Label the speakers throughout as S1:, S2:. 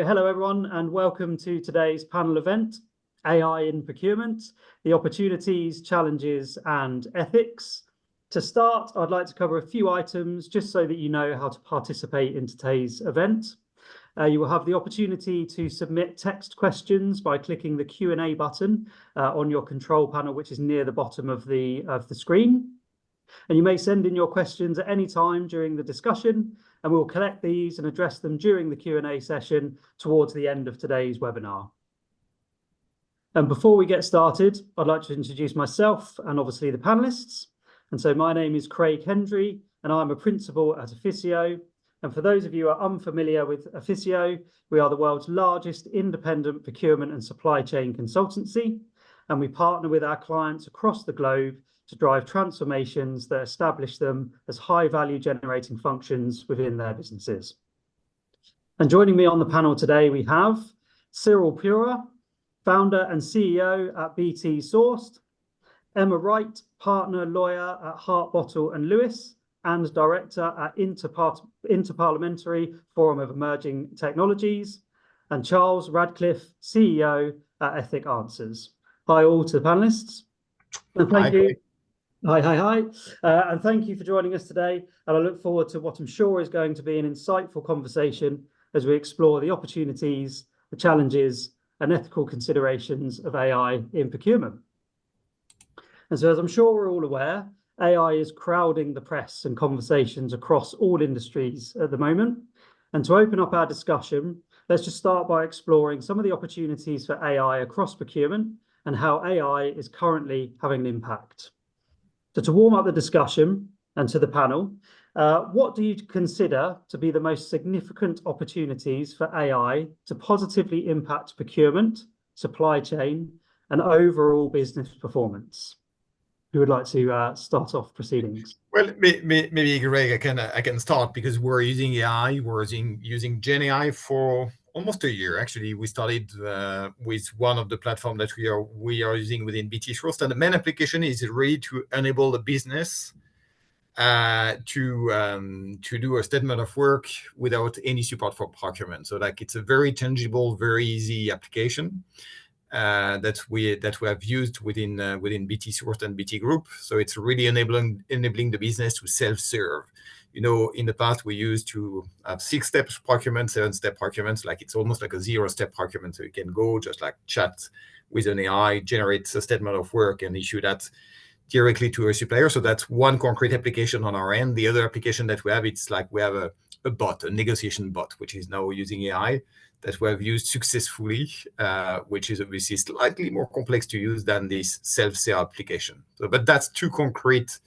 S1: Hello everyone and welcome to today's panel event, AI in Procurement, the Opportunities, Challenges and Ethics. To start, I'd like to cover a few items just so that you know how to participate in today's event. You will have the opportunity to submit text questions by clicking the Q&A button on your control panel, which is near the bottom of the screen. And you may send in your questions at any time during the discussion, and we'll collect these and address them during the Q&A session towards the end of today's webinar. And before we get started, I'd like to introduce myself and obviously the panelists. And so my name is Craig Hendry, and I'm a principal at Efficio. And for those of you who are unfamiliar with Efficio, we are the world's largest independent procurement and supply chain consultancy, and we partner with our clients across the globe to drive transformations that establish them as high-value generating functions within their businesses. And joining me on the panel today, we have Cyril Pourrat, founder and CEO at BT Sourced, Emma Wright, partner lawyer at Harbottle Lewis and director at Interparliamentary Forum of Emerging Technologies, and Charles Radclyffe, CEO at EthicsAnswer. Hi all to the panelists. And thank you. Hi. And thank you for joining us today. And I look forward to what I'm sure is going to be an insightful conversation as we explore the opportunities, the challenges, and ethical considerations of AI in procurement. And so, as I'm sure we're all aware, AI is crowding the press and conversations across all industries at the moment. And to open up our discussion, let's just start by exploring some of the opportunities for AI across procurement and how AI is currently having an impact. So to warm up the discussion and to the panel, what do you consider to be the most significant opportunities for AI to positively impact procurement, supply chain, and overall business performance? Who would like to start off proceedings?
S2: Well, maybe Greg, I can start because we're using AI. We're using Gen AI for almost a year. Actually, we started with one of the platforms that we are using within BT Sourced, and the main application is really to enable the business to do a statement of work without any support for procurement. So, like, it's a very tangible, very easy application that we have used within BT Sourced and BT Group. So it's really enabling the business to self-serve. You know, in the past, we used to have 6-step procurement, 7-step procurements, like it's almost like a 0-step procurement. So you can go just like chat with an AI, generate a statement of work, and issue that directly to a supplier. So that's one concrete application on our end. The other application that we have, it's like we have a bot, a negotiation bot, which is now using AI that we have used successfully, which is obviously slightly more complex to use than this self-serve application. So, but that's two concrete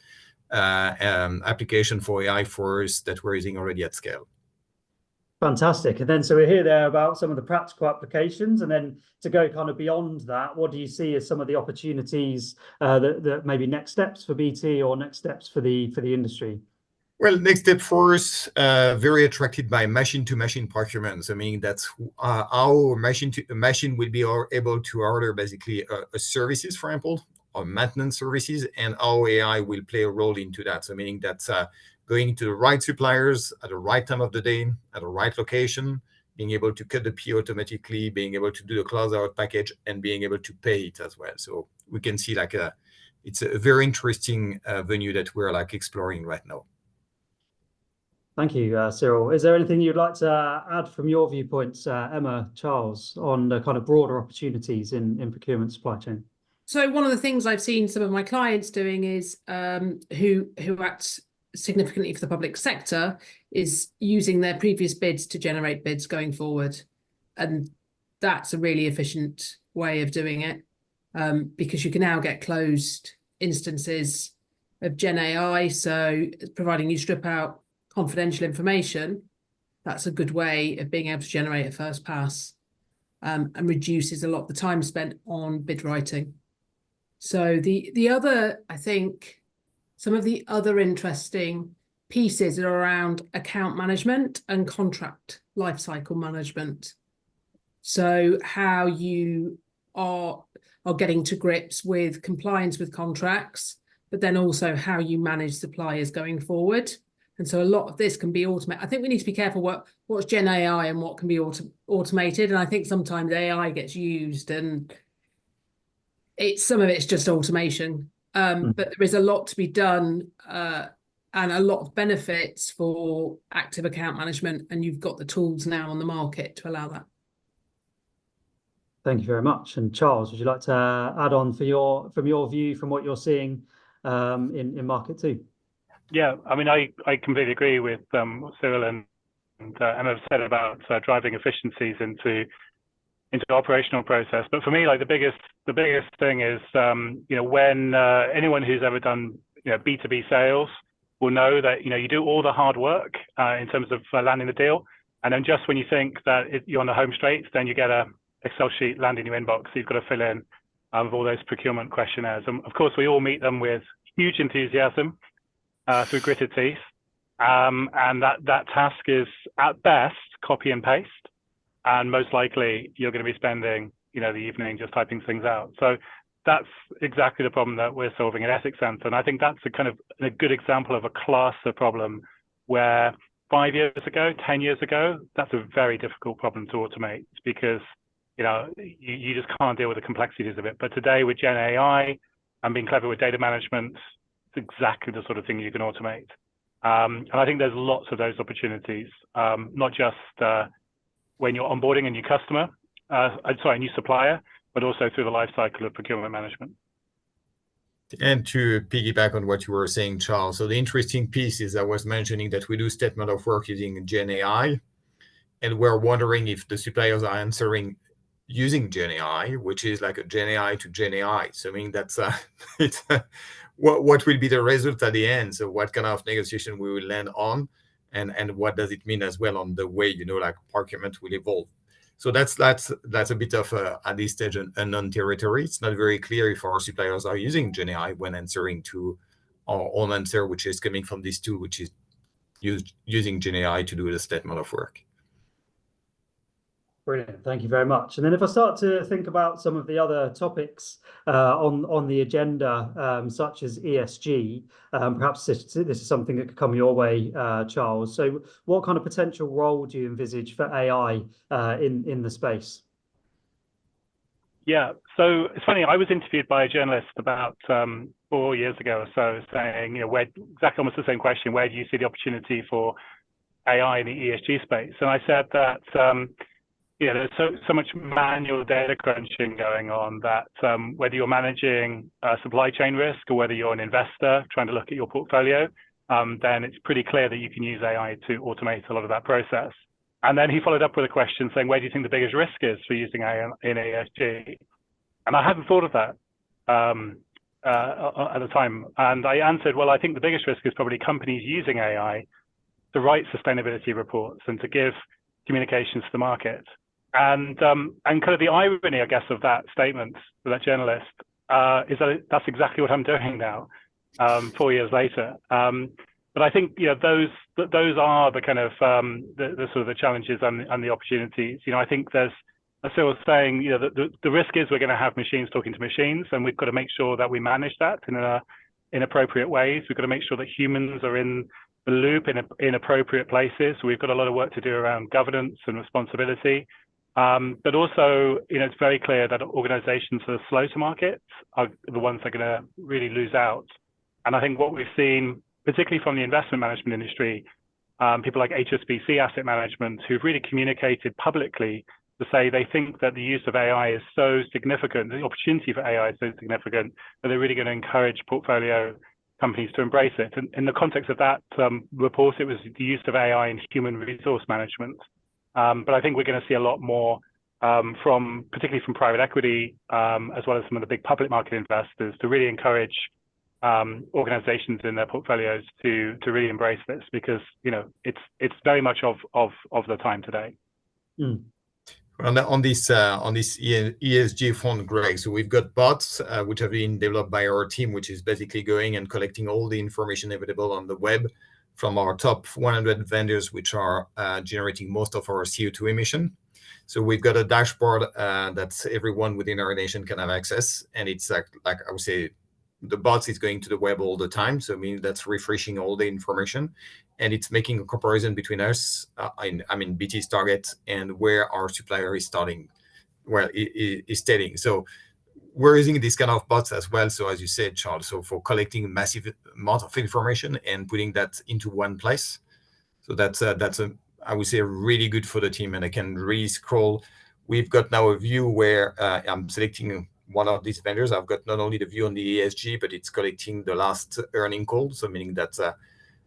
S2: application for AI for us that we're using already at scale.
S1: Fantastic. And then so we're here there about some of the practical applications, and then to go kind of beyond that, what do you see as some of the opportunities that maybe next steps for BT or next steps for the industry?
S2: Well, next step for us, very attracted by machine-to-machine procurement. So, meaning that's our machine will be able to order basically a services, for example, or maintenance services, and our AI will play a role into that. So, meaning that's going to the right suppliers at the right time of the day, at the right location, being able to cut the PO automatically, being able to do the closeout package, and being able to pay it as well. So we can see like it's a very interesting venue that we're like exploring right now.
S1: Thank you, Cyril. Is there anything you'd like to add from your viewpoints, Emma, Charles, on the kind of broader opportunities in procurement supply chain?
S3: So one of the things I've seen some of my clients doing is who act significantly for the public sector is using their previous bids to generate bids going forward. And that's a really efficient way of doing it because you can now get closed instances of Gen AI. So providing you strip out confidential information, that's a good way of being able to generate a first pass and reduces a lot of the time spent on bid writing. So the other, I think, some of the other interesting pieces are around account management and contract lifecycle management. So how you are getting to grips with compliance with contracts, but then also how you manage suppliers going forward. And so a lot of this can be automated. I think we need to be careful what's Gen AI and what can be automated. And I think sometimes AI gets used and some of it's just automation. But there is a lot to be done and a lot of benefits for active account management. And you've got the tools now on the market to allow that.
S1: Thank you very much. And Charles, would you like to add on from your view, from what you're seeing in market too?
S4: Yeah, I mean, I completely agree with what Cyril and Emma have said about driving efficiencies into operational process. But for me, like the biggest thing is, when anyone who's ever done B2B sales will know that you do all the hard work in terms of landing the deal, and then just when you think that you're on the home straight, then you get a Excel sheet land in your inbox. So you've got to fill in with all those procurement questionnaires. And of course, we all meet them with huge enthusiasm through gritted teeth. And that task is at best copy and paste. And most likely you're going to be spending, the evening just typing things out. So that's exactly the problem that we're solving at EthicsAnswer. And I think that's a good example of a cluster problem where 5 years ago, 10 years ago, that's a very difficult problem to automate because you just can't deal with the complexities of it. But today with Gen AI and being clever with data management, it's exactly the sort of thing you can automate. And I think there's lots of those opportunities, not just when you're onboarding a new customer, a new supplier, but also through the life cycle of procurement management.
S2: And to piggyback on what you were saying, Charles, so the interesting piece is I was mentioning that we do statement of work using Gen AI, and we're wondering if the suppliers are answering using Gen AI, which is like a Gen AI to Gen AI. So I mean, that's what will be the result at the end? So what kind of negotiation we will land on, and what does it mean as well on the way like procurement will evolve? So that's a bit of at this stage an unknown territory. It's not very clear if our suppliers are using Gen AI when answering to our own answer, which is coming from this tool, which is using Gen AI to do the statement of work.
S1: Brilliant. Thank you very much. And then if I start to think about some of the other topics on the agenda, such as ESG, perhaps this is something that could come your way, Charles. So what kind of potential role do you envisage for AI in the space?
S4: Yeah, so it's funny, I was interviewed by a journalist about 4 years ago or so saying, exactly almost the same question, where do you see the opportunity for AI in the ESG space? And I said that there's so much manual data crunching going on that whether you're managing supply chain risk or whether you're an investor trying to look at your portfolio, then it's pretty clear that you can use AI to automate a lot of that process. And then he followed up with a question saying, where do you think the biggest risk is for using AI in ESG? And I hadn't thought of that at the time. And I answered, well, I think the biggest risk is probably companies using AI to write sustainability reports and to give communications to the market. And kind of the irony, I guess, of that statement for that journalist is that that's exactly what I'm doing now, 4 years later. But I think those are the kind of the sort of the challenges and the opportunities. I think there's, as Cyril was saying, the risk is we're going to have machines talking to machines, and we've got to make sure that we manage that in appropriate ways. We've got to make sure that humans are in the loop in appropriate places. We've got a lot of work to do around governance and responsibility. But also, it's very clear that organizations that are slow to market are the ones that are going to really lose out. And I think what we've seen, particularly from the investment management industry, people like HSBC Asset Management, who've really communicated publicly to say they think that the use of AI is so significant, the opportunity for AI is so significant, that they're really going to encourage portfolio companies to embrace it. And in the context of that report, it was the use of AI in human resource management. But I think we're going to see a lot more particularly from private equity, as well as some of the big public market investors, to really encourage organizations in their portfolios to really embrace this, because it's very much of the time today.
S2: On this ESG front, Greg, so we've got bots which have been developed by our team, which is basically going and collecting all the information available on the web from our top 100 vendors, which are generating most of our CO2 emission. So we've got a dashboard that everyone within our nation can have access, and it's like I would say, the bots is going to the web all the time. So I mean, that's refreshing all the information. and it's making a comparison between us, BT's target, and where our supplier is starting, well, is stating. So we're using this kind of bots as well. So as you said, Charles, so for collecting massive amount of information and putting that into one place. So that's I would say really good for the team, and I can really scroll. We've got now a view where I'm selecting one of these vendors. I've got not only the view on the ESG, but it's collecting the last earning calls. So meaning that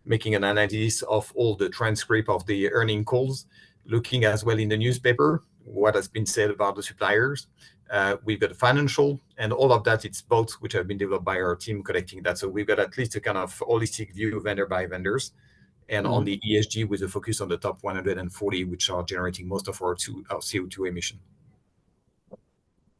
S2: making an analysis of all the transcript of the earning calls, looking as well in the newspaper, what has been said about the suppliers. We've got a financial, and all of that, it's bots which have been developed by our team collecting that. So we've got at least a kind of holistic view vendor by vendors. And on the ESG with a focus on the top 140, which are generating most of our CO2 emission.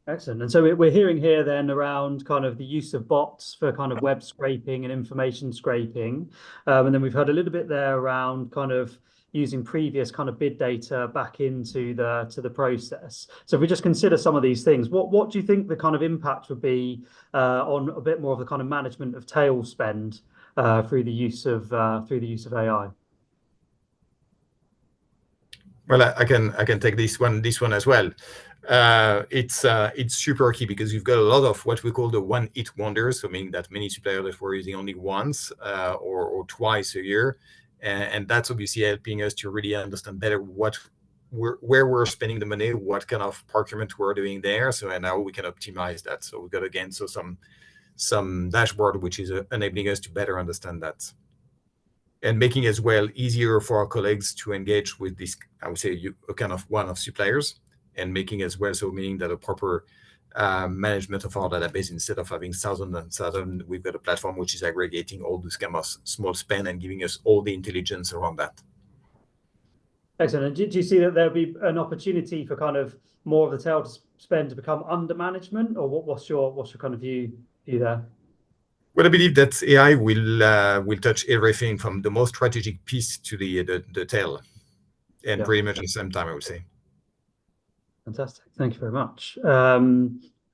S1: Excellent. And so we're hearing here then around kind of the use of bots for kind of web scraping and information scraping. And then we've heard a little bit there around kind of using previous kind of bid data back into the process. So if we just consider some of these things, what do you think the kind of impact would be on a bit more of the kind of management of tail spend through the use of AI?
S2: Well, I can take this one as well. It's super key because you've got a lot of what we call the one-hit wonders, so meaning that many suppliers that were using only once or twice a year, and that's obviously helping us to really understand better where we're spending the money, what kind of procurement we're doing there, and how we can optimize that. So we've got again some dashboard which is enabling us to better understand that, and making it as well easier for our colleagues to engage with this, I would say, a kind of one-off suppliers, and making as well, so meaning that a proper management of our database, instead of having thousands and thousands, we've got a platform which is aggregating all this kind of small spend and giving us all the intelligence around that.
S1: Excellent. And do you see that there'll be an opportunity for kind of more of the tail spend to become under management, or what's your kind of view there?
S2: Well, I believe that AI will touch everything from the most strategic piece to the tail, and pretty much at the same time, I would say.
S1: Fantastic. Thank you very much.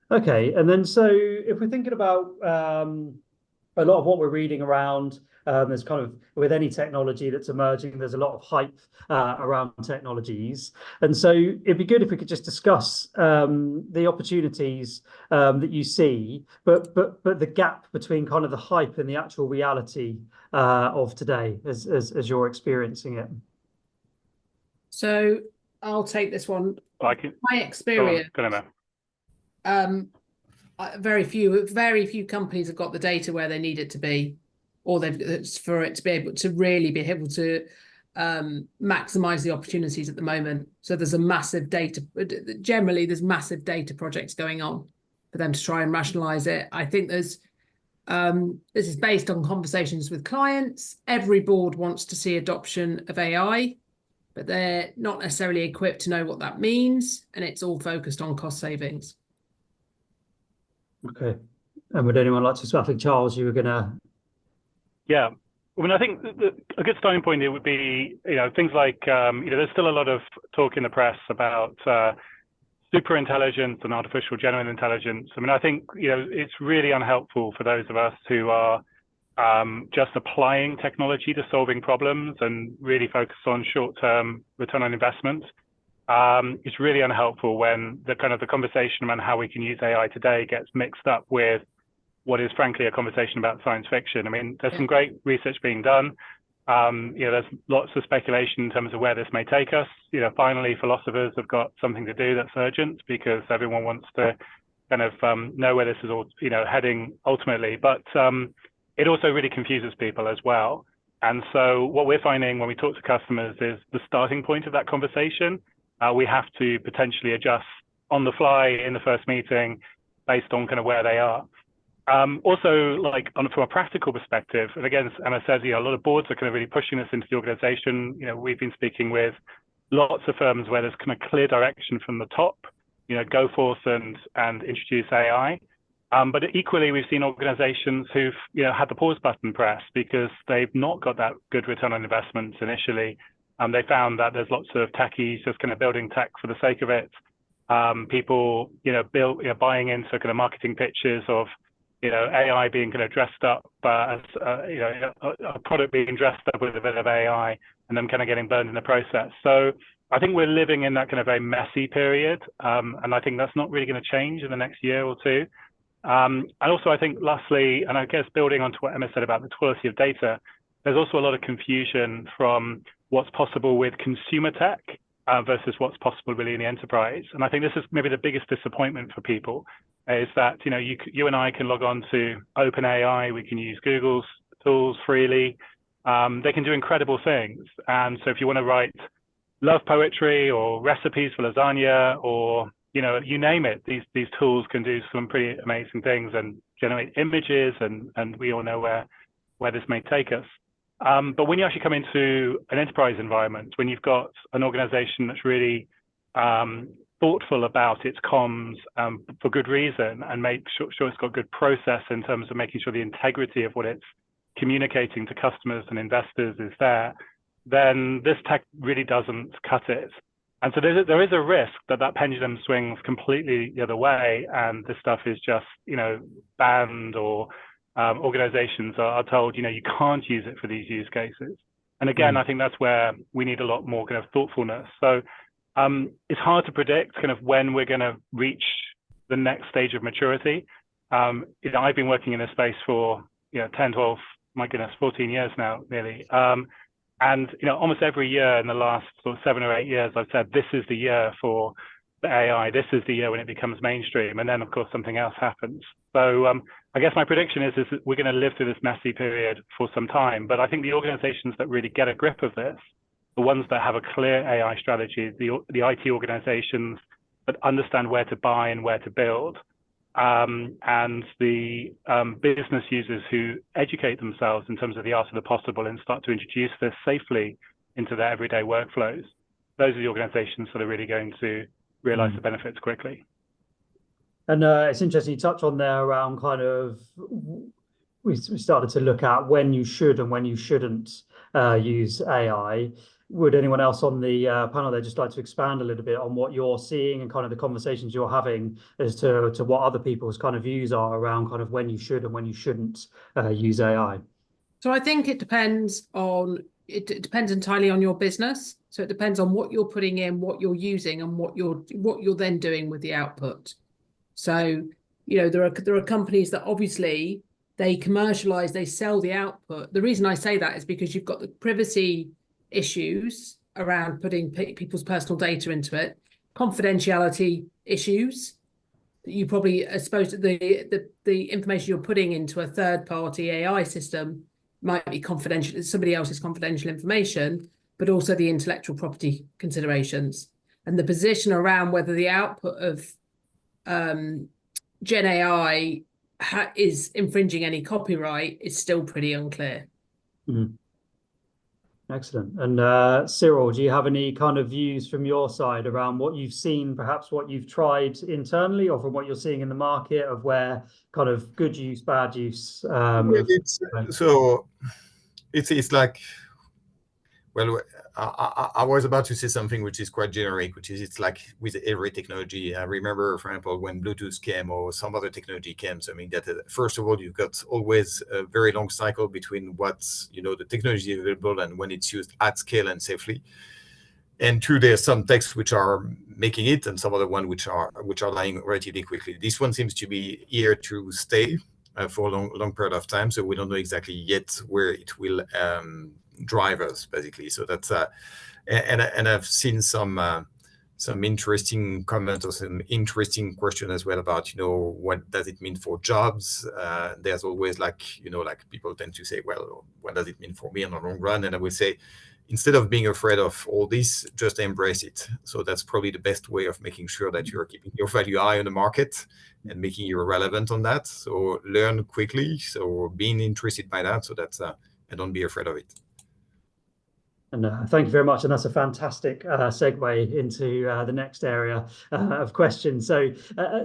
S1: Okay, and then so if we're thinking about a lot of what we're reading around, there's kind of, with any technology that's emerging, there's a lot of hype around technologies. And so it'd be good if we could just discuss the opportunities that you see, but the gap between kind of the hype and the actual reality of today as you're experiencing it.
S3: So I'll take this one.
S4: My
S3: experience,
S4: go on.
S3: very few companies have got the data where they need it to be, or for it to be able to really be able to maximize the opportunities at the moment. So there's massive data projects going on for them to try and rationalize it. I think this is based on conversations with clients. Every board wants to see adoption of AI, but they're not necessarily equipped to know what that means, and it's all focused on cost savings.
S1: Okay. And would anyone like to start? I think, Charles, you were going to...
S4: Yeah. I mean, I think a good starting point here would be, things like, there's still a lot of talk in the press about super intelligence and artificial general intelligence. I mean, I think, it's really unhelpful for those of us who are just applying technology to solving problems and really focus on short-term return on investment. It's really unhelpful when the conversation around how we can use AI today gets mixed up with what is frankly a conversation about science fiction. I mean, there's some great research being done. There's lots of speculation in terms of where this may take us. Finally, philosophers have got something to do that's urgent, because everyone wants to kind of know where this is all heading ultimately. But it also really confuses people as well. And so what we're finding when we talk to customers is the starting point of that conversation. We have to potentially adjust on the fly in the first meeting based on kind of where they are. Also, from a practical perspective, and again, Anna says, a lot of boards are kind of really pushing this into the organization. We've been speaking with lots of firms where there's kind of clear direction from the top, go forth and introduce AI. But equally, we've seen organizations who've had the pause button pressed because they've not got that good return on investment initially. They found that there's lots of techies just kind of building tech for the sake of it. People, buying into kind of marketing pitches of, AI being kind of dressed up as a product being dressed up with a bit of AI, and them kind of getting burned in the process. So I think we're living in that kind of very messy period, and I think that's not really going to change in the next year or two. And also, I think lastly, and I guess building on to what Emma said about the quality of data, there's also a lot of confusion from what's possible with consumer tech versus what's possible really in the enterprise. And I think this is maybe the biggest disappointment for people, is that you and I can log on to OpenAI, we can use Google's tools freely. They can do incredible things. And so if you want to write love poetry or recipes for lasagna, or you name it, these tools can do some pretty amazing things and generate images, and we all know where this may take us. But when you actually come into an enterprise environment, when you've got an organization that's really thoughtful about its comms for good reason, and make sure it's got good process in terms of making sure the integrity of what it's communicating to customers and investors is there, then this tech really doesn't cut it. And so there is a risk that pendulum swings completely the other way, and this stuff is just banned, or organizations are told you can't use it for these use cases. And again, I think that's where we need a lot more kind of thoughtfulness. So it's hard to predict kind of when we're going to reach the next stage of maturity. I've been working in this space for 10, 12, my goodness, 14 years now, nearly. And almost every year in the last sort of 7 or 8 years, I've said this is the year for the AI. This is the year when it becomes mainstream, and then of course something else happens. So I guess my prediction is that we're going to live through this messy period for some time. But I think the organizations that really get a grip of this, the ones that have a clear AI strategy, the IT organizations that understand where to buy and where to build, and the business users who educate themselves in terms of the art of the possible and start to introduce this safely into their everyday workflows, those are the organizations that are really going to realize the benefits quickly.
S1: And it's interesting you touch on there around kind of, we started to look at when you should and when you shouldn't use AI. Would anyone else on the panel there just like to expand a little bit on what you're seeing and kind of the conversations you're having as to what other people's kind of views are around kind of when you should and when you shouldn't use AI?
S3: So I think it depends entirely on your business. So it depends on what you're putting in, what you're using, and what you're then doing with the output. So there are companies that obviously they commercialize, they sell the output. The reason I say that is because you've got the privacy issues around putting people's personal data into it, confidentiality issues that you probably are supposed to, the information you're putting into a third-party AI system might be confidential, somebody else's confidential information, but also the intellectual property considerations. And the position around whether the output of Gen AI is infringing any copyright is still pretty unclear.
S1: Mm-hmm. Excellent. And Cyril, do you have any kind of views from your side around what you've seen, perhaps what you've tried internally, or from what you're seeing in the market of where kind of good use, bad use?
S2: It's like, well, I was about to say something which is quite generic, which is it's like with every technology. I remember, for example, when Bluetooth came or some other technology came. So I mean that first of all, you've got always a very long cycle between what's the technology available and when it's used at scale and safely. And two, there's some techs which are making it, and some other one which are lying relatively quickly. This one seems to be here to stay for a long period of time. So we don't know exactly yet where it will drive us, basically. So that's and I've seen some interesting comments or some interesting question as well about what does it mean for jobs. There's always like people tend to say, well, what does it mean for me in the long run? And I would say, instead of being afraid of all this, just embrace it. So that's probably the best way of making sure that you're keeping your value high on the market and making you relevant on that. So learn quickly, so being interested by that, so that's and don't be afraid of it.
S1: And thank you very much. And that's a fantastic segue into the next area of questions. So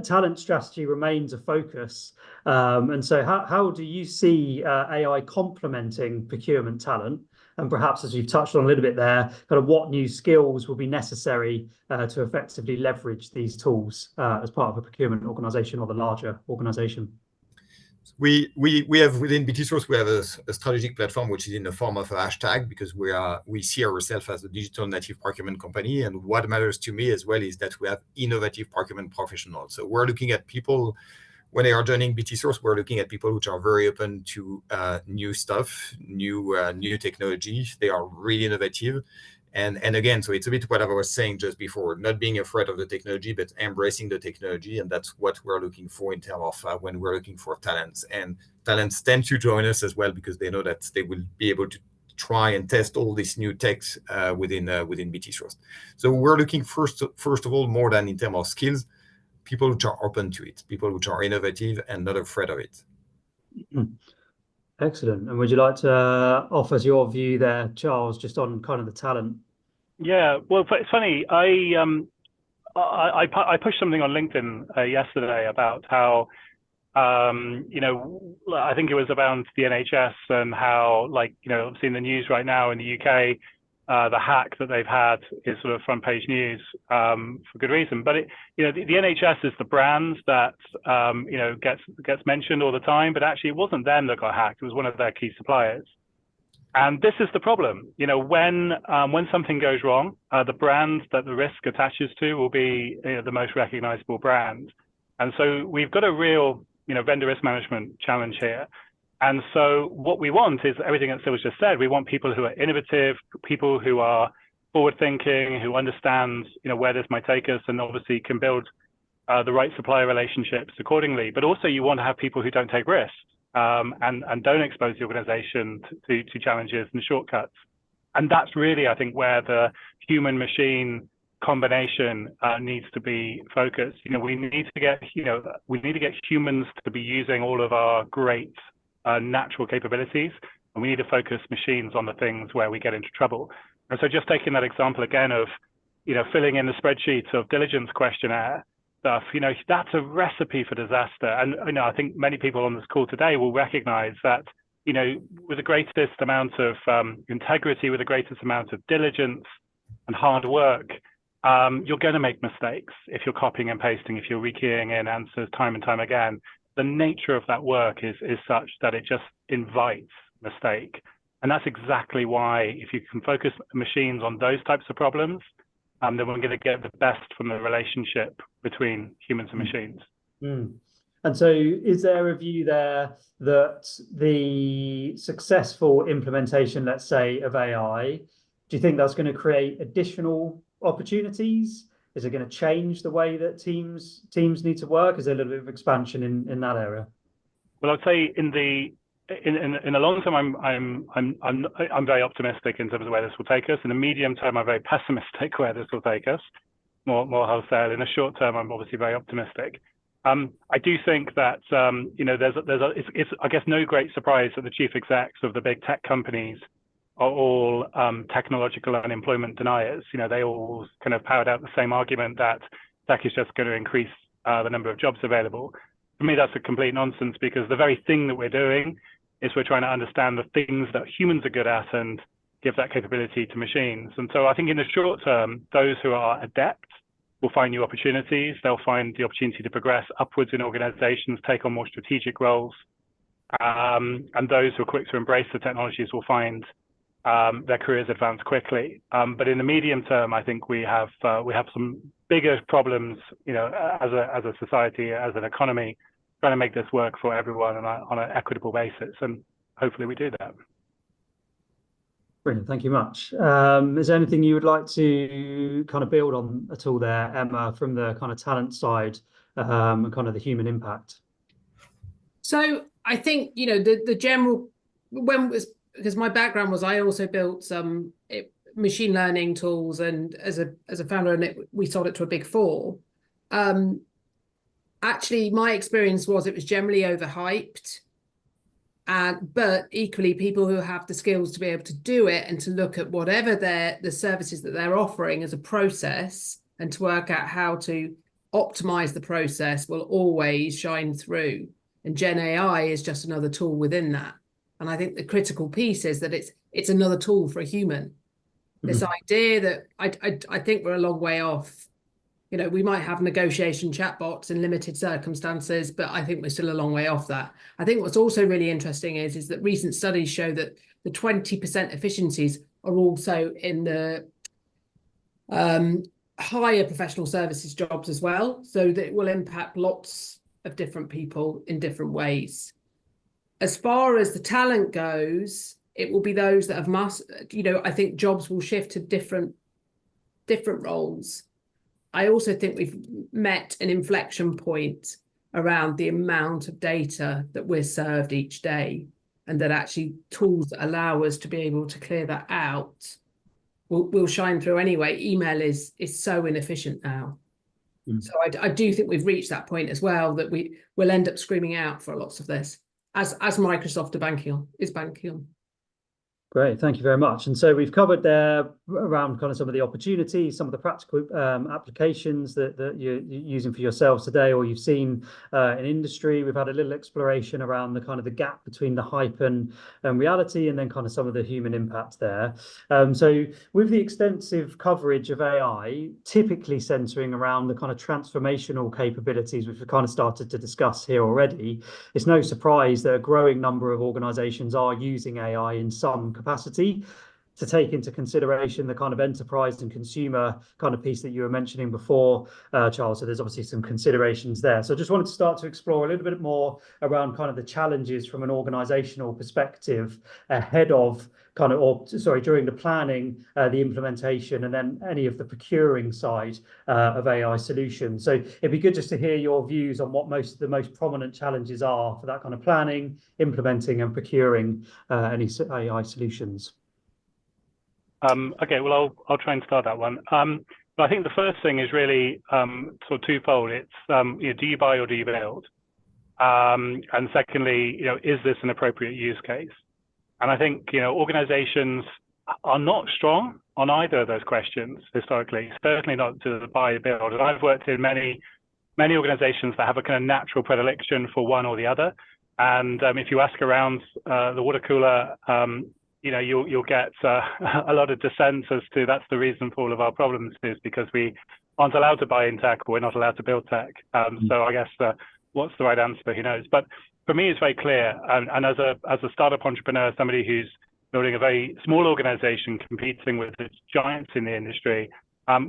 S1: talent strategy remains a focus. And so how do you see AI complementing procurement talent? And perhaps, as you've touched on a little bit there, kind of what new skills will be necessary to effectively leverage these tools as part of a procurement organization or the larger organization?
S2: We have within BT Source, we have a strategic platform which is in the form of a hashtag, because we see ourselves as a digital native procurement company. And what matters to me as well is that we have innovative procurement professionals. So we're looking at people, when they are joining BT Source, we're looking at people which are very open to new stuff, new technology. They are really innovative. And again, so it's a bit what I was saying just before, not being afraid of the technology, but embracing the technology. And that's what we're looking for in terms of when we're looking for talents. And talents tend to join us as well, because they know that they will be able to try and test all these new techs within BT Source. So we're looking first of all, more than in terms of skills, people which are open to it, people which are innovative and not afraid of it.
S1: Excellent. And would you like to offer us your view there, Charles, just on kind of the talent?
S4: Yeah, well, it's funny. I pushed something on LinkedIn yesterday about how, I think it was about the NHS and how, I'm seeing the news right now in the UK, the hack that they've had is sort of front page news for good reason. But the NHS is the brand that gets mentioned all the time. But actually, it wasn't them that got hacked. It was one of their key suppliers. And this is the problem. When something goes wrong, the brand that the risk attaches to will be the most recognizable brand. And so we've got a real vendor risk management challenge here. And so what we want is everything that Cyril just said. We want people who are innovative, people who are forward thinking, who understand where this might take us, and obviously can build the right supplier relationships accordingly. But also you want to have people who don't take risks and don't expose the organization to challenges and shortcuts. And that's really, I think, where the human machine combination needs to be focused. We need to get humans to be using all of our great natural capabilities, and we need to focus machines on the things where we get into trouble. And so just taking that example again of filling in the spreadsheet of diligence questionnaire stuff, that's a recipe for disaster. And I think many people on this call today will recognize that with the greatest amount of integrity, with the greatest amount of diligence and hard work, you're going to make mistakes if you're copying and pasting, if you're rekeying in answers time and time again. The nature of that work is such that it just invites mistake. And that's exactly why, if you can focus machines on those types of problems, then we're going to get the best from the relationship between humans and machines.
S1: And so is there a view there that the successful implementation, let's say, of AI, do you think that's going to create additional opportunities? Is it going to change the way that teams need to work? Is there a little bit of expansion in that area?
S4: Well, I'd say in the long term, I'm very optimistic in terms of where this will take us. In the medium term, I'm very pessimistic where this will take us. More wholesale. In the short term, I'm obviously very optimistic. I do think that it's I guess no great surprise that the chief execs of the big tech companies are all technological unemployment deniers. They all kind of powered out the same argument that tech is just going to increase the number of jobs available. For me, that's a complete nonsense, because the very thing that we're doing is we're trying to understand the things that humans are good at and give that capability to machines. And so I think in the short term, those who are adept will find new opportunities. They'll find the opportunity to progress upwards in organizations, take on more strategic roles. And those who are quick to embrace the technologies will find their careers advance quickly. But in the medium term, I think we have some bigger problems, as a society, as an economy, trying to make this work for everyone on an equitable basis. And hopefully we do that.
S1: Brilliant, thank you much. Is there anything you would like to kind of build on at all there, Emma, from the kind of talent side and kind of the human impact? So
S3: I think, the general, because my background was, I also built some machine learning tools, and as a founder, and we sold it to a big four. Actually, my experience was it was generally overhyped. But equally, people who have the skills to be able to do it and to look at whatever the services that they're offering as a process and to work out how to optimize the process will always shine through. And Gen AI is just another tool within that. And I think the critical piece is that it's another tool for a human. This idea that I think we're a long way off We might have negotiation chatbots in limited circumstances, but I think we're still a long way off that. I think what's also really interesting is that recent studies show that the 20% efficiencies are also in the higher professional services jobs as well, so that it will impact lots of different people in different ways. As far as the talent goes, it will be those that have I think jobs will shift to different roles. I also think we've met an inflection point around the amount of data that we're served each day, and that actually tools that allow us to be able to clear that out will shine through anyway. Email is so inefficient now. So I do think we've reached that point as well, that will end up screaming out for lots of this, as Microsoft is banking on.
S1: Great, thank you very much. And so we've covered there around kind of some of the opportunities, some of the practical applications that you're using for yourselves today, or you've seen in industry. We've had a little exploration around the kind of the gap between the hype and reality, and then kind of some of the human impact there. So with the extensive coverage of AI, typically centering around the kind of transformational capabilities, which we've kind of started to discuss here already, it's no surprise that a growing number of organizations are using AI in some capacity to take into consideration the kind of enterprise and consumer kind of piece that you were mentioning before, Charles. So there's obviously some considerations there. So I just wanted to start to explore a little bit more around kind of the challenges from an organizational perspective ahead of during the planning, the implementation, and then any of the procuring side of AI solutions. So it'd be good just to hear your views on what the most prominent challenges are for that kind of planning, implementing, and procuring any AI solutions.
S4: Okay, well, I'll try and start that one. But I think the first thing is really sort of twofold. It's do you buy or do you build? And secondly, is this an appropriate use case? And I think organizations are not strong on either of those questions historically. Certainly not to the buy or build. And I've worked in many organizations that have a kind of natural predilection for one or the other. And if you ask around the water cooler, you'll get a lot of dissent as to that's the reason for all of our problems, is because we aren't allowed to buy in tech, or we're not allowed to build tech. So I guess what's the right answer? Who knows? But for me, it's very clear. And as a startup entrepreneur, somebody who's building a very small organization competing with the giants in the industry,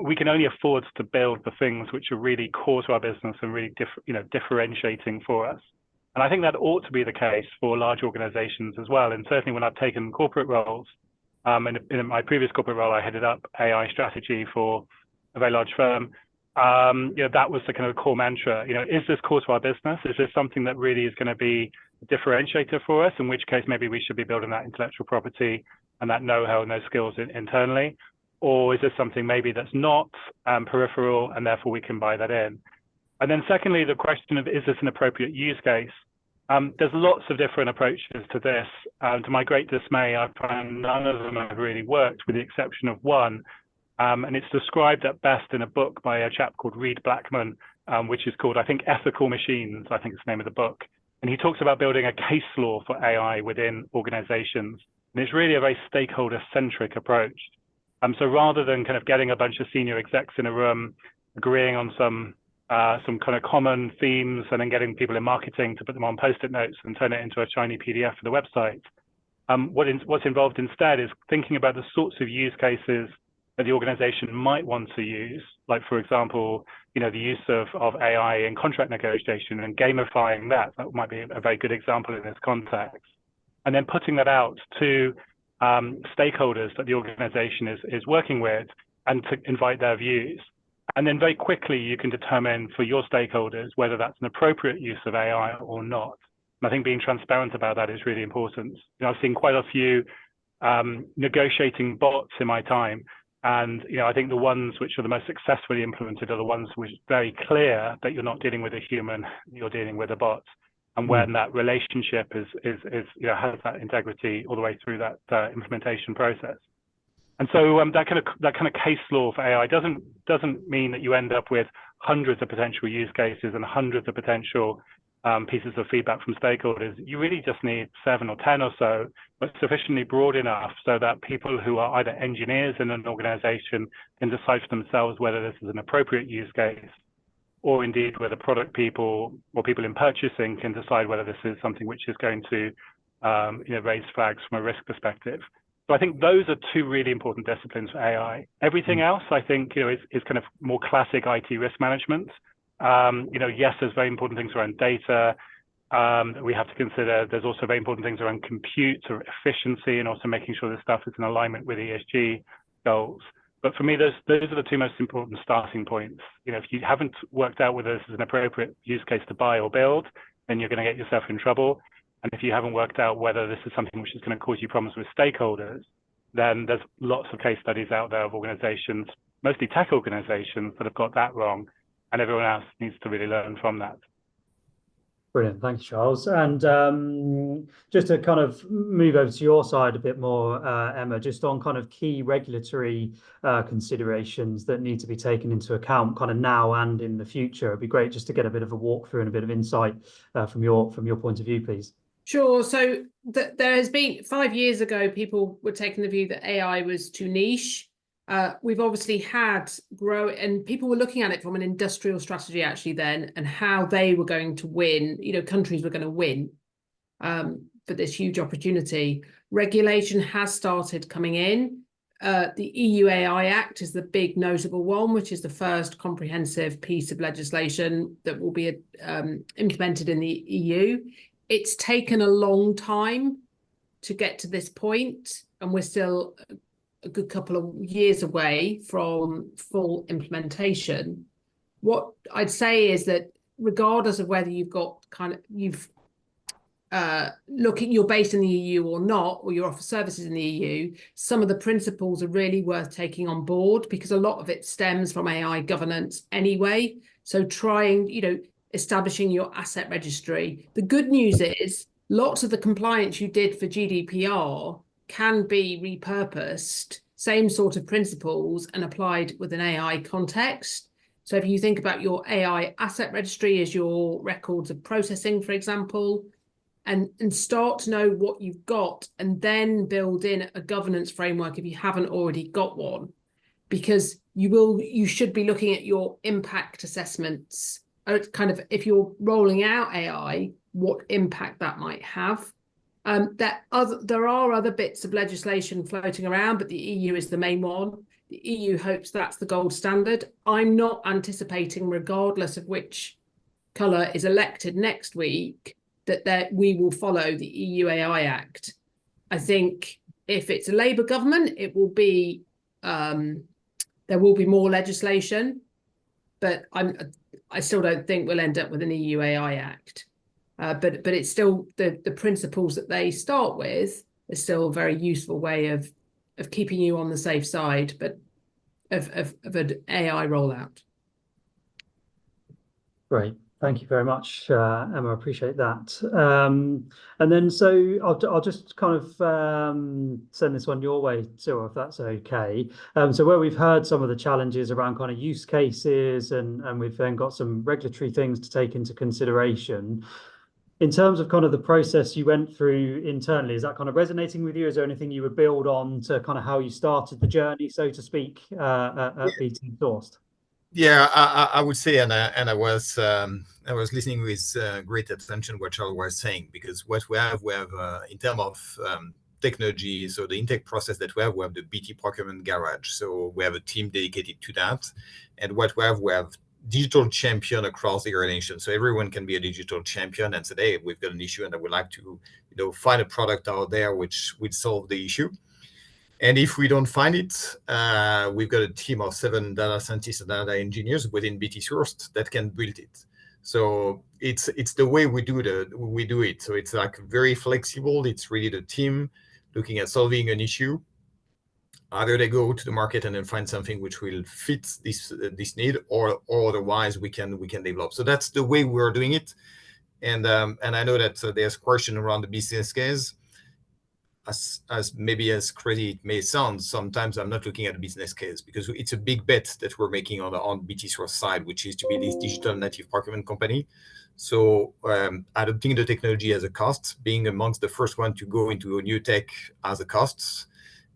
S4: we can only afford to build the things which are really core to our business and really differentiating for us. And I think that ought to be the case for large organizations as well. And certainly when I've taken corporate roles, in my previous corporate role, I headed up AI strategy for a very large firm. That was the kind of core mantra. Is this core to our business? Is this something that really is going to be a differentiator for us? In which case, maybe we should be building that intellectual property and that know-how and those skills internally. Or is this something maybe that's not peripheral, and therefore we can buy that in? And then secondly, the question of, is this an appropriate use case? There's lots of different approaches to this. To my great dismay, I found none of them have really worked, with the exception of one. And it's described at best in a book by a chap called Reed Blackman, which is called, I think, Ethical Machines, I think is the name of the book. And he talks about building a case law for AI within organizations. And it's really a very stakeholder-centric approach. So rather than kind of getting a bunch of senior execs in a room, agreeing on some kind of common themes, and then getting people in marketing to put them on Post-it notes and turn it into a shiny PDF for the website, what's involved instead is thinking about the sorts of use cases that the organization might want to use, like, for example, the use of AI in contract negotiation and gamifying that. That might be a very good example in this context. And then putting that out to stakeholders that the organization is working with, and to invite their views. And then very quickly you can determine for your stakeholders whether that's an appropriate use of AI or not. And I think being transparent about that is really important. I've seen quite a few negotiating bots in my time. And I think the ones which are the most successfully implemented are the ones which are very clear that you're not dealing with a human, you're dealing with a bot. And when that relationship has that integrity all the way through that implementation process. And so that kind of case law for AI doesn't mean that you end up with hundreds of potential use cases and hundreds of potential pieces of feedback from stakeholders, you really just need 7 or 10 or so, but sufficiently broad enough so that people who are either engineers in an organization can decide for themselves whether this is an appropriate use case, or indeed whether product people or people in purchasing can decide whether this is something which is going to raise flags from a risk perspective. So I think those are 2 really important disciplines for AI. Everything else, I think, is kind of more classic IT risk management. Yes, there's very important things around data that we have to consider. There's also very important things around compute or efficiency, and also making sure this stuff is in alignment with ESG goals. But for me, those are the 2 most important starting points. If you haven't worked out whether this is an appropriate use case to buy or build, then you're going to get yourself in trouble. And if you haven't worked out whether this is something which is going to cause you problems with stakeholders, then there's lots of case studies out there of organizations, mostly tech organizations, that have got that wrong. And everyone else needs to really learn from that.
S1: Brilliant. Thank you, Charles. And just to kind of move over to your side a bit more, Emma, just on kind of key regulatory considerations that need to be taken into account kind of now and in the future. It'd be great just to get a bit of a walkthrough and a bit of insight from your point of view, please.
S3: Sure. So there has been 5 years ago, people were taking the view that AI was too niche. We've obviously had and people were looking at it from an industrial strategy actually then, and how they were going to win, countries were going to win for this huge opportunity. Regulation has started coming in. The EU AI Act is the big notable one, which is the first comprehensive piece of legislation that will be implemented in the EU. It's taken a long time to get to this point, and we're still a good couple of years away from full implementation. What I'd say is that regardless of whether you're based in the EU or not, or you offer services in the EU, some of the principles are really worth taking on board, because a lot of it stems from AI governance anyway. So establishing your asset registry. The good news is lots of the compliance you did for GDPR can be repurposed, same sort of principles, and applied with an AI context. So if you think about your AI asset registry as your records of processing, for example, and start to know what you've got, and then build in a governance framework if you haven't already got one, because you should be looking at your impact assessments, kind of if you're rolling out AI, what impact that might have. There are other bits of legislation floating around, but the EU is the main one. The EU hopes that's the gold standard. I'm not anticipating, regardless of which colour is elected next week, that we will follow the EU AI Act. I think if it's a Labour government, it will be there will be more legislation, but I still don't think we'll end up with an EU AI Act. But it's still the principles that they start with is still a very useful way of keeping you on the safe side, but of an AI rollout.
S1: Great. Thank you very much, Emma. I appreciate that. And then so I'll just kind of send this one your way, Cyril, if that's okay. So where we've heard some of the challenges around kind of use cases, and we've then got some regulatory things to take into consideration. In terms of kind of the process you went through internally, is that kind of resonating with you? Is there anything you would build on to kind of how you started the journey, so to speak, at BT Sourced?
S2: Yeah, I would say, and I was listening with great attention what Charles was saying, because what we have in terms of technology, so the intake process that we have the BT Procurement Garage. So we have a team dedicated to that, and what we have digital champion across the organization. So everyone can be a digital champion, and today we've got an issue, and I would like to find a product out there which would solve the issue. And if we don't find it, we've got a team of 7 data scientists and data engineers within BT Sourced that can build it. So it's the way we do it. So it's like very flexible. It's really the team looking at solving an issue. Either they go to the market and then find something which will fit this need, or otherwise we can develop. So that's the way we're doing it. And I know that there's question around the business case. as maybe as crazy it may sound, sometimes I'm not looking at a business case, because it's a big bet that we're making on BT Source side, which is to be this digital native procurement company. So adopting the technology as a cost, being amongst the first one to go into a new tech as a cost,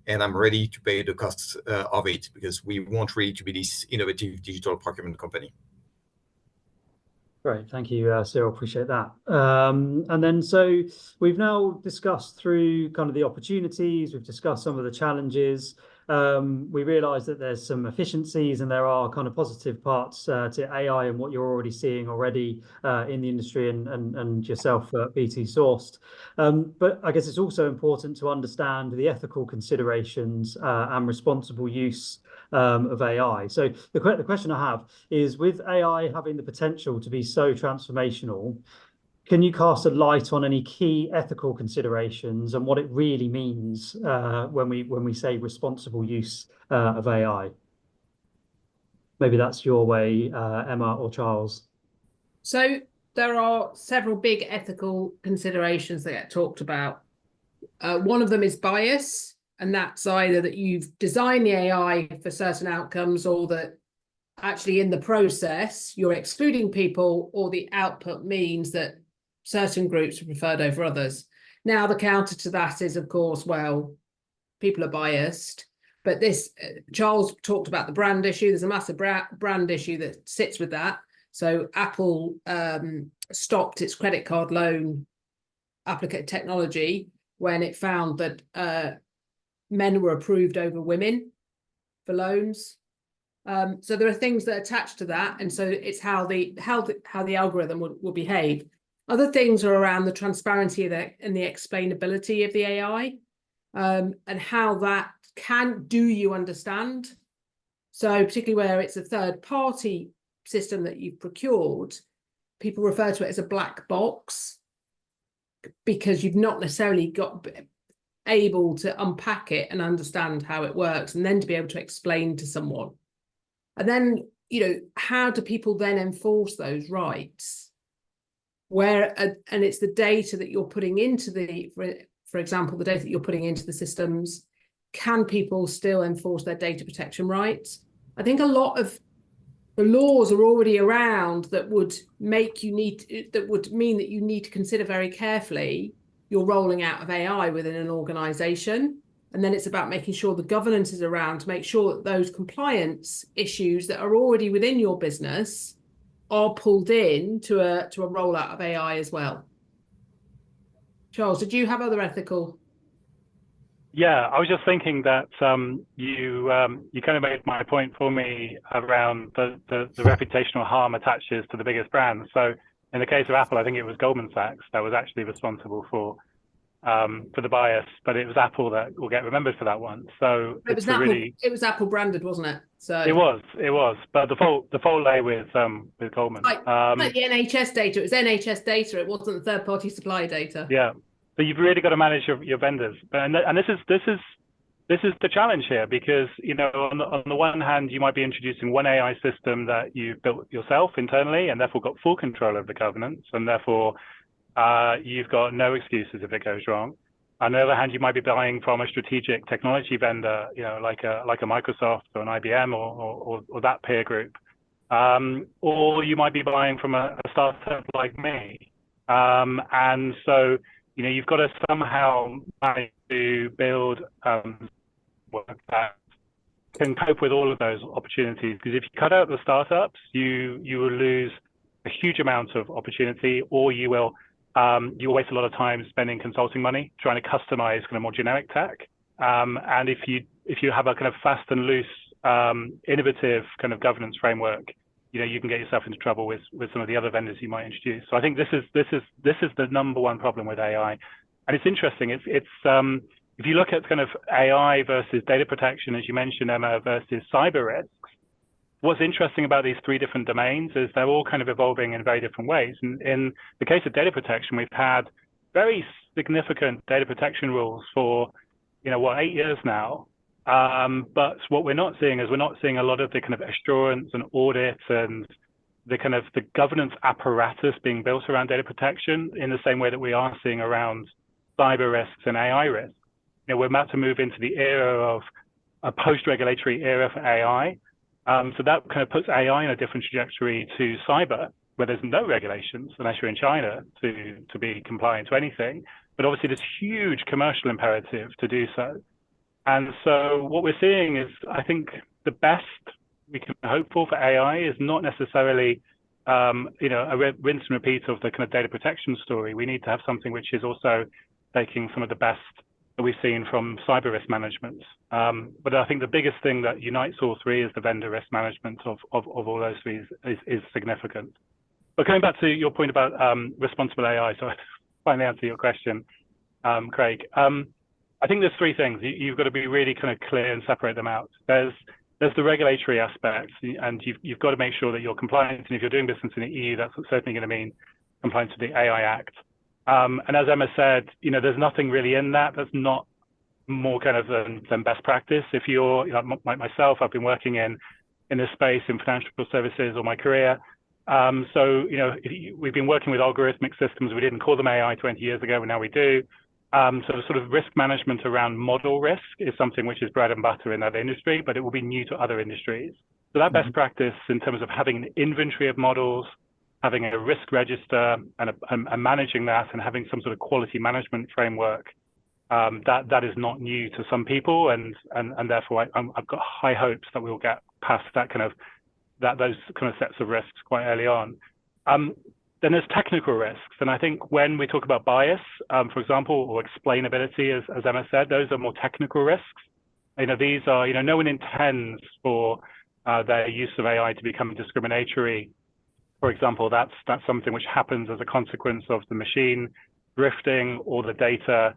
S2: and I'm ready to pay the costs of it, because we want really to be this innovative digital procurement company.
S1: Great, thank you, Cyril. Appreciate that. And then, so we've now discussed through kind of the opportunities. We've discussed some of the challenges. We realise that there's some efficiencies and there are kind of positive parts to AI and what you're already seeing already in the industry and yourself at BT Sourced. But I guess it's also important to understand the ethical considerations and responsible use of AI. So the question I have is, with AI having the potential to be so transformational, can you cast a light on any key ethical considerations and what it really means when we say responsible use of AI? Maybe that's your way, Emma or Charles.
S3: So there are several big ethical considerations that get talked about. One of them is bias. And that's either that you've designed the AI for certain outcomes, or that actually in the process you're excluding people, or the output means that certain groups are preferred over others. Now, the counter to that is, of course, well, people are biased. But this, Charles talked about the brand issue. There's a massive brand issue that sits with that. So Apple stopped its credit card loan applicant technology when it found that men were approved over women for loans. So there are things that attach to that, and so it's how the algorithm will behave. Other things are around the transparency and the explainability of the AI, and how that do you understand? So particularly where it's a third-party system that you've procured, people refer to it as a black box, because you've not necessarily got able to unpack it and understand how it works, and then to be able to explain to someone. And then, how do people then enforce those rights? And it's the data that you're putting into for example, the data that you're putting into the systems. Can people still enforce their data protection rights? I think a lot of the laws are already around that would mean that you need to consider very carefully your rolling out of AI within an organization. And then it's about making sure the governance is around to make sure that those compliance issues that are already within your business are pulled in to a rollout of AI as well. Charles, did you have other ethical?
S4: Yeah, I was just thinking that you kind of made my point for me around the reputational harm attaches to the biggest brands. So in the case of Apple, I think it was Goldman Sachs that was actually responsible for the bias, but it was Apple that will get remembered for that one. So
S3: it was Apple branded, wasn't it? So
S4: it was, but the fault lay with Goldman.
S3: Like the NHS data, it was NHS data. It wasn't the third-party supplier data.
S4: Yeah, but you've really got to manage your vendors, and this is the challenge here, because on the one hand you might be introducing one AI system that you built yourself internally and therefore got full control of the governance, and therefore you've got no excuses if it goes wrong. On the other hand, you might be buying from a strategic technology vendor, like a Microsoft or an IBM or that peer group, or you might be buying from a startup like me, and so you've got to somehow manage to build work that can cope with all of those opportunities. Because if you cut out the startups, you will lose a huge amount of opportunity, or you will waste a lot of time spending consulting money trying to customize kind of more generic tech. And if you have a kind of fast and loose, innovative kind of governance framework, you can get yourself into trouble with some of the other vendors you might introduce. So I think this is the number one problem with AI. And it's interesting. It's if you look at kind of AI versus data protection, as you mentioned, Emma, versus cyber risks, what's interesting about these three different domains is they're all kind of evolving in very different ways. And in the case of data protection, we've had very significant data protection rules for 8 years now. But what we're not seeing is a lot of the kind of assurance and audit and the kind of the governance apparatus being built around data protection in the same way that we are seeing around cyber risks and AI risks. we're about to move into the era of a post-regulatory era for AI. So that kind of puts AI in a different trajectory to cyber, where there's no regulations unless you're in China to be compliant to anything. But obviously, there's huge commercial imperative to do so. And so what we're seeing is, I think, the best we can hope for AI is not necessarily, a rinse and repeat of the kind of data protection story. We need to have something which is also taking some of the best that we've seen from cyber risk management. But I think the biggest thing that unites all three is the vendor risk management of all those three is significant. But coming back to your point about responsible AI, so I finally answer your question, Craig. I think there's three things. You've got to be really kind of clear and separate them out. There's the regulatory aspect, and you've got to make sure that you're compliant. And if you're doing business in the EU, that's certainly going to mean compliance with the AI Act. And as Emma said, there's nothing really in that that's not more kind of than best practice. If you're, like myself, I've been working in this space in financial services all my career. So, we've been working with algorithmic systems. We didn't call them AI 20 years ago, and now we do. So the sort of risk management around model risk is something which is bread and butter in that industry, but it will be new to other industries. So that best practice in terms of having an inventory of models, having a risk register and managing that, and having some sort of quality management framework, that is not new to some people, and therefore I've got high hopes that we'll get past those kind of sets of risks quite early on. Then there's technical risks, and I think when we talk about bias, for example, or explainability, as Emma said, those are more technical risks. These are, no one intends for their use of AI to become discriminatory. For example, that's something which happens as a consequence of the machine drifting or the data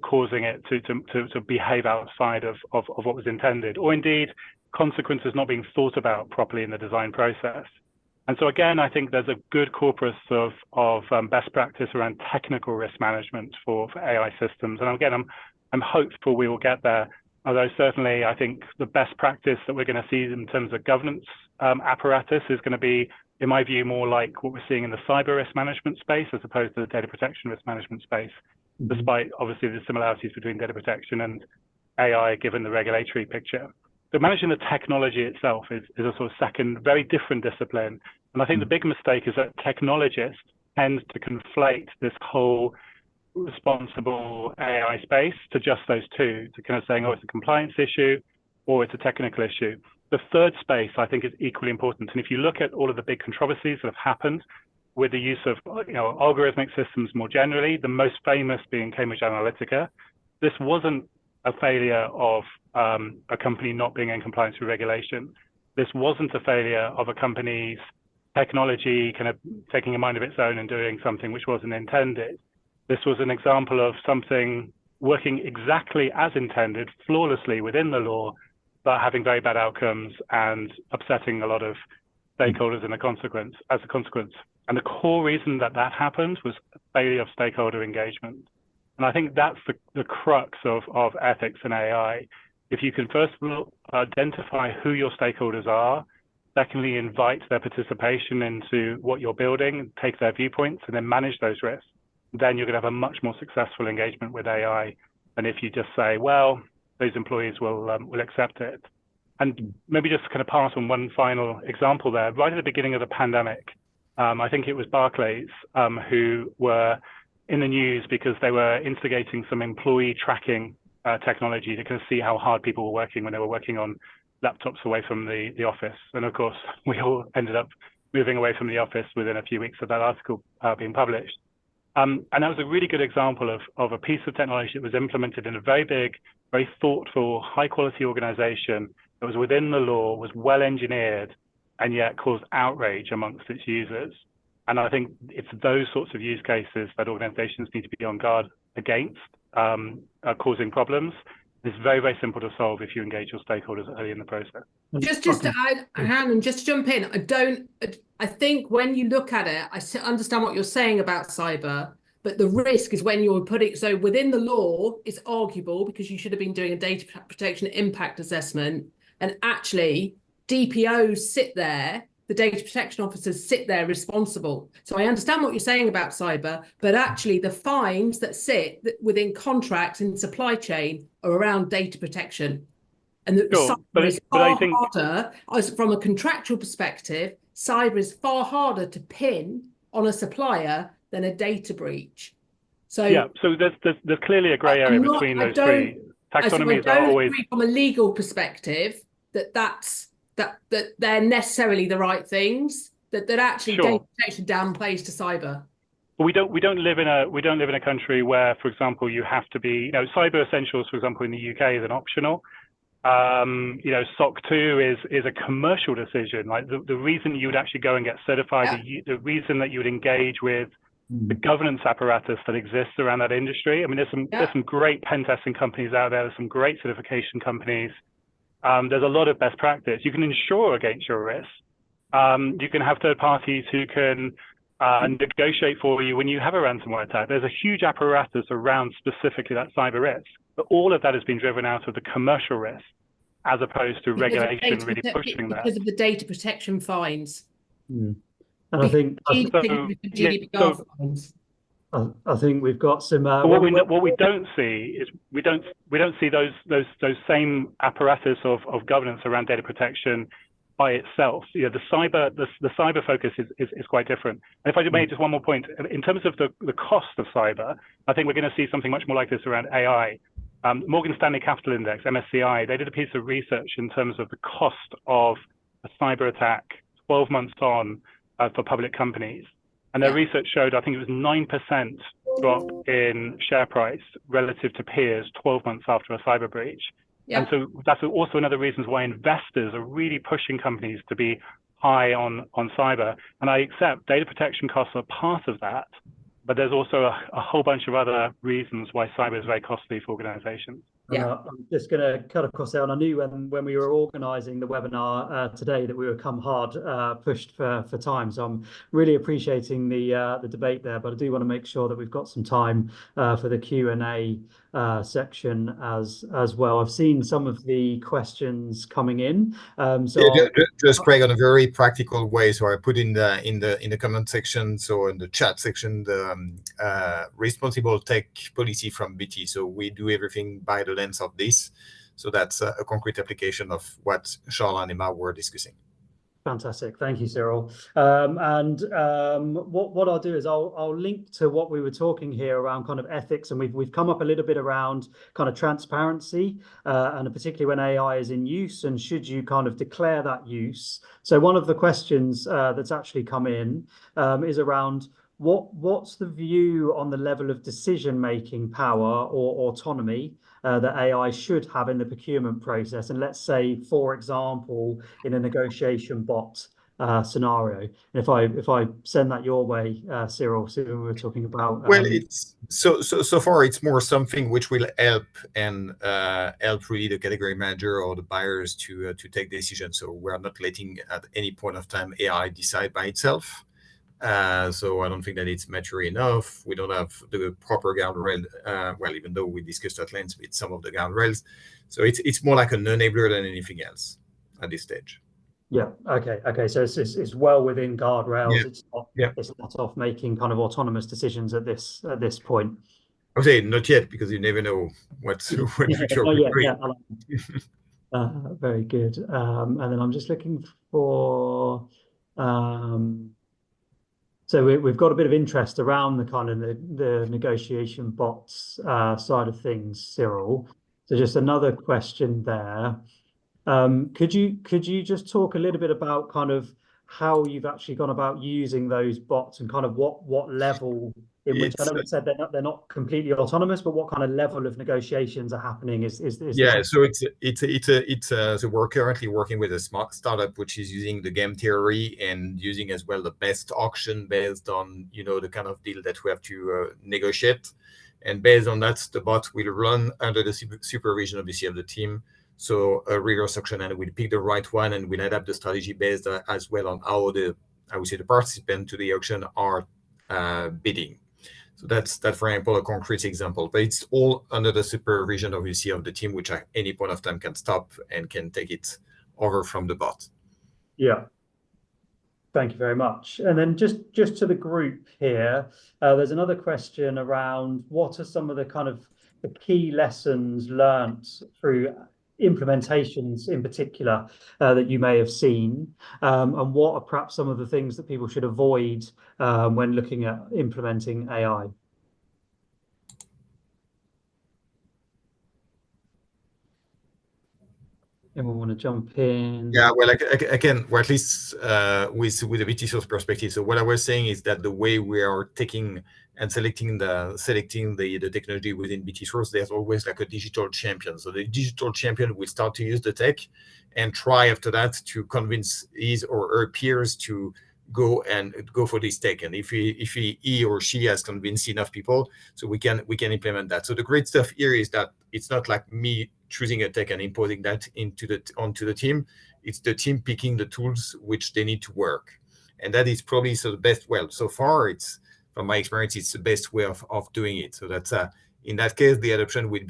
S4: causing it to behave outside of what was intended, or indeed consequences not being thought about properly in the design process. And so again, I think there's a good corpus of best practice around technical risk management for AI systems. And again, I'm hopeful we will get there. Although certainly I think the best practice that we're going to see in terms of governance apparatus is going to be, in my view, more like what we're seeing in the cyber risk management space as opposed to the data protection risk management space, despite obviously the similarities between data protection and AI given the regulatory picture. So managing the technology itself is a sort of second, very different discipline. And I think the big mistake is that technologists tend to conflate this whole responsible AI space to just those two, to kind of saying, oh, it's a compliance issue or it's a technical issue. The third space, I think, is equally important. And if you look at all of the big controversies that have happened with the use of algorithmic systems more generally, the most famous being Cambridge Analytica, this wasn't a failure of a company not being in compliance with regulation. This wasn't a failure of a company's technology kind of taking a mind of its own and doing something which wasn't intended. This was an example of something working exactly as intended, flawlessly within the law, but having very bad outcomes and upsetting a lot of stakeholders as a consequence. And the core reason that happened was failure of stakeholder engagement. And I think that's the crux of ethics and AI. If you can first of all identify who your stakeholders are, secondly, invite their participation into what you're building, take their viewpoints, and then manage those risks, then you're going to have a much more successful engagement with AI than if you just say, well, those employees will accept it. And maybe just kind of pass on one final example there. Right at the beginning of the pandemic, I think it was Barclays who were in the news because they were instigating some employee tracking technology to kind of see how hard people were working when they were working on laptops away from the office. And of course, we all ended up moving away from the office within a few weeks of that article being published. And that was a really good example of a piece of technology that was implemented in a very big, very thoughtful, high quality organization that was within the law, was well engineered, and yet caused outrage amongst its users. And I think it's those sorts of use cases that organizations need to be on guard against causing problems. It's very, very simple to solve if you engage your stakeholders early in the process.
S3: Just to add, Hannah, just to jump in, I think when you look at it, I understand what you're saying about cyber, but the risk is when you're putting, so within the law, it's arguable because you should have been doing a data protection impact assessment, and actually DPOs sit there the data protection officers sit there responsible. So I understand what you're saying about cyber, but actually the fines that sit within contracts and supply chain are around data protection. And the
S4: Sure,
S3: cyber is far
S4: I think
S3: harder, from a contractual perspective, cyber is far harder to pin on a supplier than a data breach. So
S4: yeah, so there's clearly a grey area between those three. Taxonomies are always
S3: agree from a legal perspective that they're necessarily the right things. That actually
S4: sure.
S3: data protection downplays to cyber.
S4: But we don't live in a country where, for example, you have to be, cyber essentials, for example, in the UK is an optional. SOC 2 is a commercial decision. Like the reason you would actually go and get certified, the reason that you would engage with the governance apparatus that exists around that industry. I mean, there's some great pen testing companies out there. There's some great certification companies. There's a lot of best practice. You can insure against your risk. You can have third parties who can negotiate for you when you have a ransomware attack. There's a huge apparatus around specifically that cyber risk. But all of that has been driven out of the commercial risk, as opposed to regulation really pushing that.
S3: Because of the data protection fines.
S1: And I think I think we've got some.
S4: What we don't see is we don't see those same apparatus of governance around data protection by itself. The cyber focus is quite different. And if I may, just one more point in terms of the cost of cyber, I think we're going to see something much more like this around AI. Morgan Stanley Capital Index, MSCI, they did a piece of research in terms of the cost of a cyber attack 12 months on for public companies. And their research showed, I think it was 9% drop in share price relative to peers 12 months after a cyber breach. And so that's also another reason why investors are really pushing companies to be high on cyber. And I accept data protection costs are part of that, but there's also a whole bunch of other reasons why cyber is very costly for organizations.
S1: I'm just going to cut across there. And I knew when we were organising the webinar today that we would come hard pushed for time. So I'm really appreciating the debate there. But I do want to make sure that we've got some time for the Q&A section as well. I've seen some of the questions coming in.
S2: Just Craig, on a very practical way. So I put in the comment section, so in the chat section, the responsible tech policy from BT. So we do everything by the lens of this. So that's a concrete application of what Charles and Emma were discussing.
S1: Fantastic, thank you, Cyril. What I'll do is I'll link to what we were talking here around kind of ethics, and we've come up a little bit around kind of transparency, and particularly when AI is in use, and should you kind of declare that use. So one of the questions that's actually come in is around what's the view on the level of decision-making power or autonomy that AI should have in the procurement process? And let's say, for example, in a negotiation bot scenario. And if I send that your way, Cyril, we were talking about.
S2: Well, it's so far it's more something which will help really the category manager or the buyers to take decisions. So we're not letting at any point of time AI decide by itself. So I don't think that it's mature enough. We don't have the proper guardrail. Well, even though we discussed at length with some of the guardrails, so it's more like an enabler than anything else at this stage.
S1: Yeah. Okay. So it's well within guardrails.
S2: Yeah.
S1: It's not off making kind of autonomous decisions at this point.
S2: I would say not yet, because you never know what future will bring.
S1: Very good. And then I'm just looking for. So we've got a bit of interest around the kind of the negotiation bots side of things, Cyril. So just another question there. Could you just talk a little bit about kind of how you've actually gone about using those bots and kind of what level in which, I know we said they're not completely autonomous, but what kind of level of negotiations are happening is
S2: so so we're currently working with a smart startup which is using the game theory and using as well the best auction based on the kind of deal that we have to negotiate, and based on that the bot will run under the supervision obviously of the team. So a reverse auction, and we'll pick the right one, and we'll adapt the strategy based as well on how the participants to the auction are bidding. So that's for example a concrete example, but it's all under the supervision obviously of the team, which at any point of time can stop and can take it over from the bot.
S1: Yeah. Thank you very much. And then just to the group here, there's another question around what are some of the kind of the key lessons learnt through implementations in particular that you may have seen, and what are perhaps some of the things that people should avoid when looking at implementing AI? Anyone want to jump in?
S2: Yeah, well, again, or at least with a BT source perspective. So what I was saying is that the way we are taking and selecting the technology within BT source, there's always like a digital champion. So the digital champion will start to use the tech and try after that to convince his or her peers to go for this tech. And if he or she has convinced enough people, so we can implement that. So the great stuff here is that it's not like me choosing a tech and imposing that onto the team. It's the team picking the tools which they need to work, and that is probably the best. Well, so far, it's from my experience, it's the best way of doing it. So that's in that case, the adoption will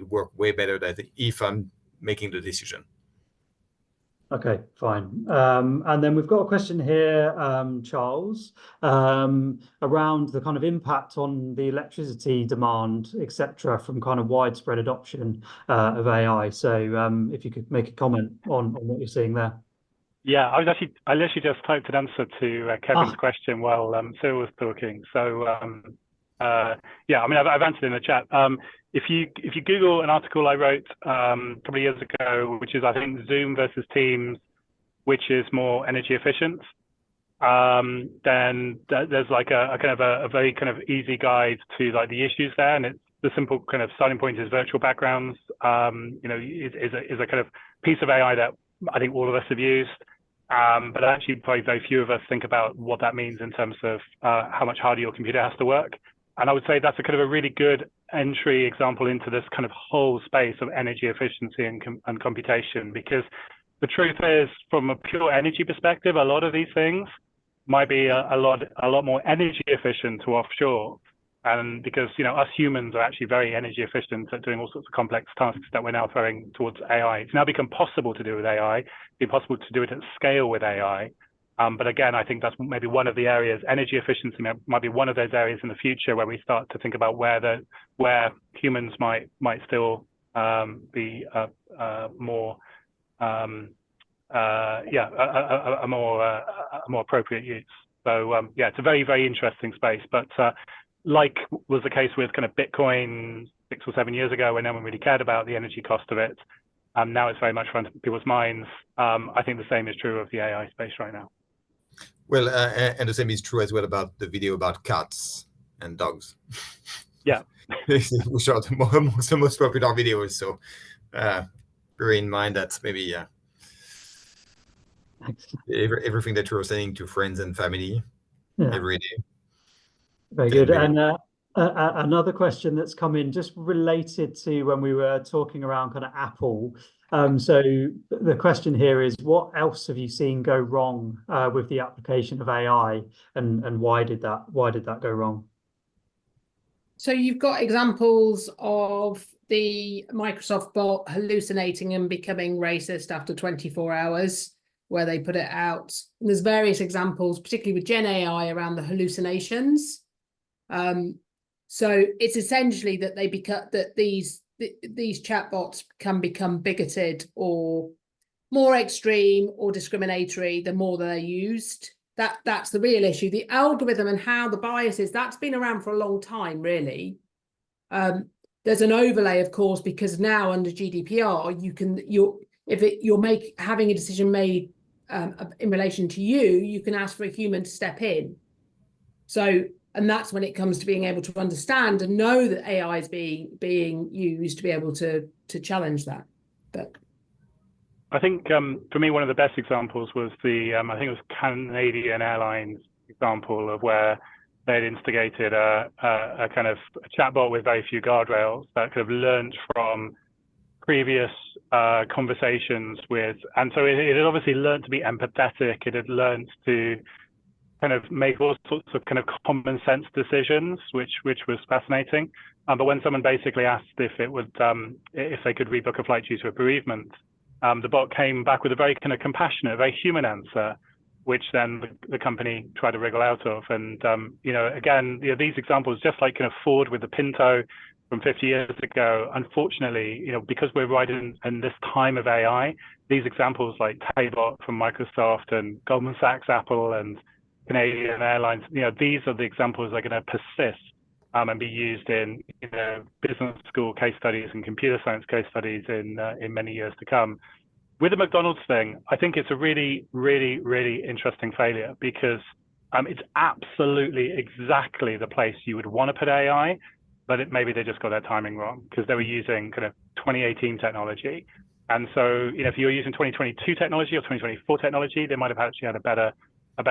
S2: work way better than if I'm making the decision.
S1: Okay, fine. And then we've got a question here, Charles, around the kind of impact on the electricity demand, etc., from kind of widespread adoption of AI. So if you could make a comment on what you're seeing there.
S4: Yeah, I literally just typed an answer to Kevin's question while Cyril was talking. So yeah, I mean, I've answered in the chat. If you Google an article I wrote a couple of years ago, which is I think Zoom versus Teams, which is more energy efficient, then there's like a kind of a very kind of easy guide to like the issues there, and it's the simple kind of starting point is virtual backgrounds. You know, is a kind of piece of AI that I think all of us have used. But actually, probably very few of us think about what that means in terms of how much harder your computer has to work. And I would say that's a kind of a really good entry example into this kind of whole space of energy efficiency and computation, because the truth is, from a pure energy perspective, a lot of these things might be a lot more energy efficient to offshore. And because, you know, us humans are actually very energy efficient at doing all sorts of complex tasks that we're now throwing towards AI. It's now become possible to do with AI. It's been possible to do it at scale with AI. But again, I think that's maybe one of the areas, energy efficiency might be one of those areas in the future where we start to think about where humans might still be more appropriate use. So yeah, it's a very, very interesting space. But like was the case with kind of Bitcoin 6 or 7 years ago, when no one really cared about the energy cost of it, now it's very much front of people's minds. I think the same is true of the AI space right now.
S2: Well, and the same is true as well about the video about cats and dogs.
S4: Yeah.
S2: Which are the most popular videos. So bear in mind that maybe everything that you're sending to friends and family every day.
S1: Very good. And another question that's come in just related to when we were talking around kind of Apple. So the question here is, what else have you seen go wrong with the application of AI, and why did that go wrong?
S3: So you've got examples of the Microsoft bot hallucinating and becoming racist after 24 hours, where they put it out. And there's various examples, particularly with Gen AI, around the hallucinations. So it's essentially that these chatbots can become bigoted or more extreme or discriminatory the more they're used. That's the real issue. The algorithm and how the bias is, that's been around for a long time, really. There's an overlay, of course, because now under GDPR, having a decision made in relation to you, you can ask for a human to step in. So, and that's when it comes to being able to understand and know that AI is being used to be able to challenge that. But
S4: I think for me, one of the best examples was I think it was Canadian Airlines example of where they'd instigated a kind of a chatbot with very few guardrails that could have learned from previous conversations with, and so it had obviously learned to be empathetic. It had learned to kind of make all sorts of kind of common sense decisions, which was fascinating. But when someone basically asked if they could rebook a flight due to a bereavement, the bot came back with a very kind of compassionate, very human answer. which then the company tried to wriggle out of. And again, these examples, just like kind of Ford with the Pinto from 50 years ago, unfortunately, because we're right in this time of AI, these examples like Taybot from Microsoft and Goldman Sachs, Apple, and Canadian Airlines, these are the examples that are going to persist and be used in business school case studies and computer science case studies in many years to come. With the McDonald's thing, I think it's a really, really, really interesting failure, because it's absolutely exactly the place you would want to put AI, but maybe they just got their timing wrong, because they were using kind of 2018 technology. And so, if you were using 2022 technology or 2024 technology, they might have actually had a better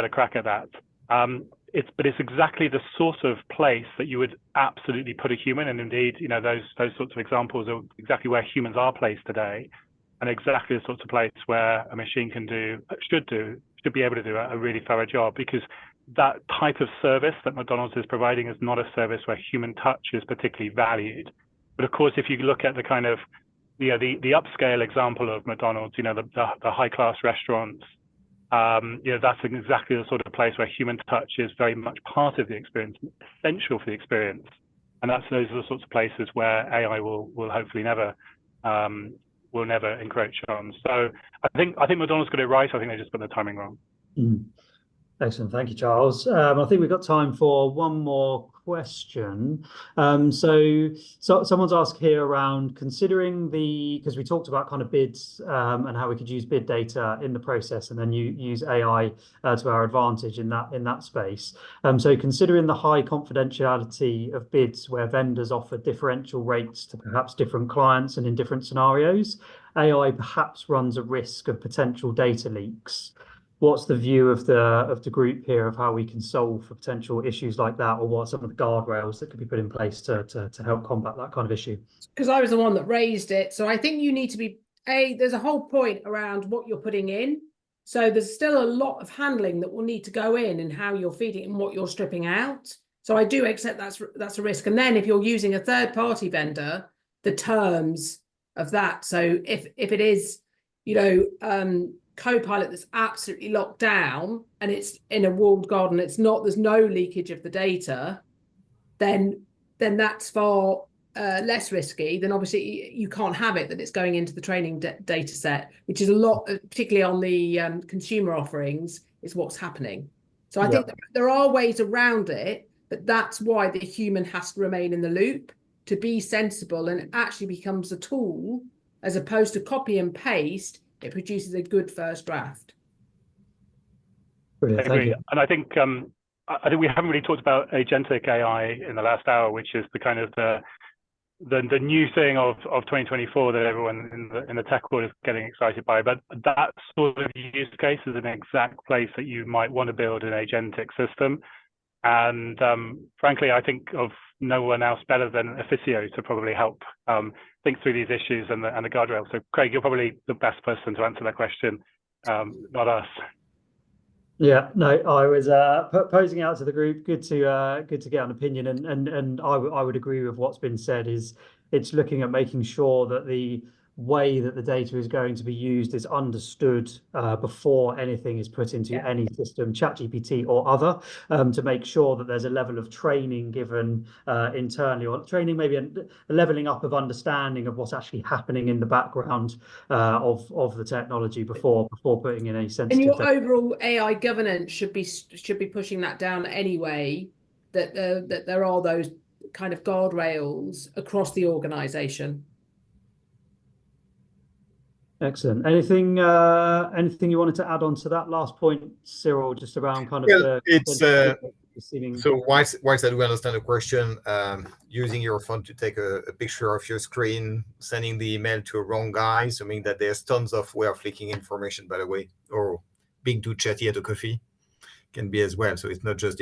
S4: crack at that. But it's exactly the sort of place that you would absolutely put a human, and indeed, those sorts of examples are exactly where humans are placed today, and exactly the sorts of place where a machine should be able to do a really thorough job, because that type of service that McDonald's is providing is not a service where human touch is particularly valued. But of course, if you look at the kind of the upscale example of McDonald's, the high class restaurants, that's exactly the sort of place where human touch is very much part of the experience, essential for the experience. And those are the sorts of places where AI will hopefully never encroach on. So I think McDonald's got it right. I think they just got the timing wrong.
S1: Excellent. Thank you, Charles. I think we've got time for one more question. So someone's asked here around considering because we talked about kind of bids and how we could use bid data in the process and then use AI to our advantage in that space. So considering the high confidentiality of bids where vendors offer differential rates to perhaps different clients and in different scenarios, AI perhaps runs a risk of potential data leaks. What's the view of the group here of how we can solve for potential issues like that, or what are some of the guardrails that could be put in place to help combat that kind of issue?
S3: Because I was the one that raised it, so I think you need to be there's a whole point around what you're putting in. So there's still a lot of handling that will need to go in and how you're feeding and what you're stripping out. So I do accept that's a risk. And then if you're using a third-party vendor, the terms of that. So if it is, Copilot that's absolutely locked down and it's in a walled garden, there's no leakage of the data, then that's far less risky. Then obviously you can't have it that it's going into the training data set, which is a lot, particularly on the consumer offerings, is what's happening. So I think there are ways around it, but that's why the human has to remain in the loop to be sensible, and it actually becomes a tool as opposed to copy and paste. It produces a good first draft.
S1: Brilliant, thank you.
S4: And I think we haven't really talked about agentic AI in the last hour, which is the kind of the new thing of 2024 that everyone in the tech world is getting excited by. But that sort of use case is an exact place that you might want to build an agentic system. And frankly, I think of no one else better than Efficio to probably help think through these issues and the guardrails. So Craig, you're probably the best person to answer that question, not us.
S1: Yeah, no, I was posing out to the group. Good to get an opinion, and I would agree with what's been said. It's looking at making sure that the way that the data is going to be used is understood before anything is put into any system, ChatGPT or other, to make sure that there's a level of training given internally, or training maybe a leveling up of understanding of what's actually happening in the background of the technology before putting in any sensitive.
S3: And your overall AI governance should be pushing that down anyway. That there are those kind of guardrails across the organisation.
S1: Excellent. Anything you wanted to add on to that last point, Cyril, just around kind of
S2: so whilst I do understand the question, using your phone to take a picture of your screen, sending the email to a wrong guy, so meaning that there's tons of way of leaking information, by the way, or being too chatty at a coffee can be as well. So it's not just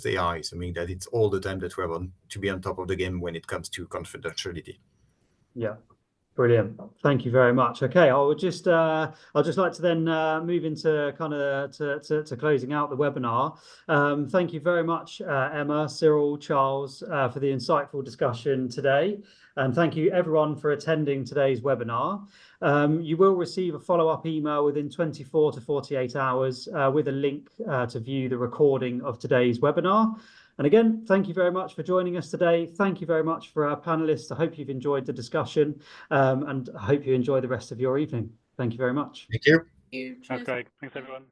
S2: AI, so meaning that it's all the time that we have to be on top of the game when it comes to confidentiality.
S1: Yeah. Brilliant. Thank you very much. Okay, I would just I'll just like to then move into kind of to closing out the webinar. Thank you very much, Emma, Cyril, Charles, for the insightful discussion today. And thank you everyone for attending today's webinar. You will receive a follow-up email within 24 to 48 hours with a link to view the recording of today's webinar. And again, thank you very much for joining us today. Thank you very much for our panelists. I hope you've enjoyed the discussion and I hope you enjoy the rest of your evening. Thank you very much.
S2: Thank you.
S3: Cheers.
S4: That's great. Thanks, everyone.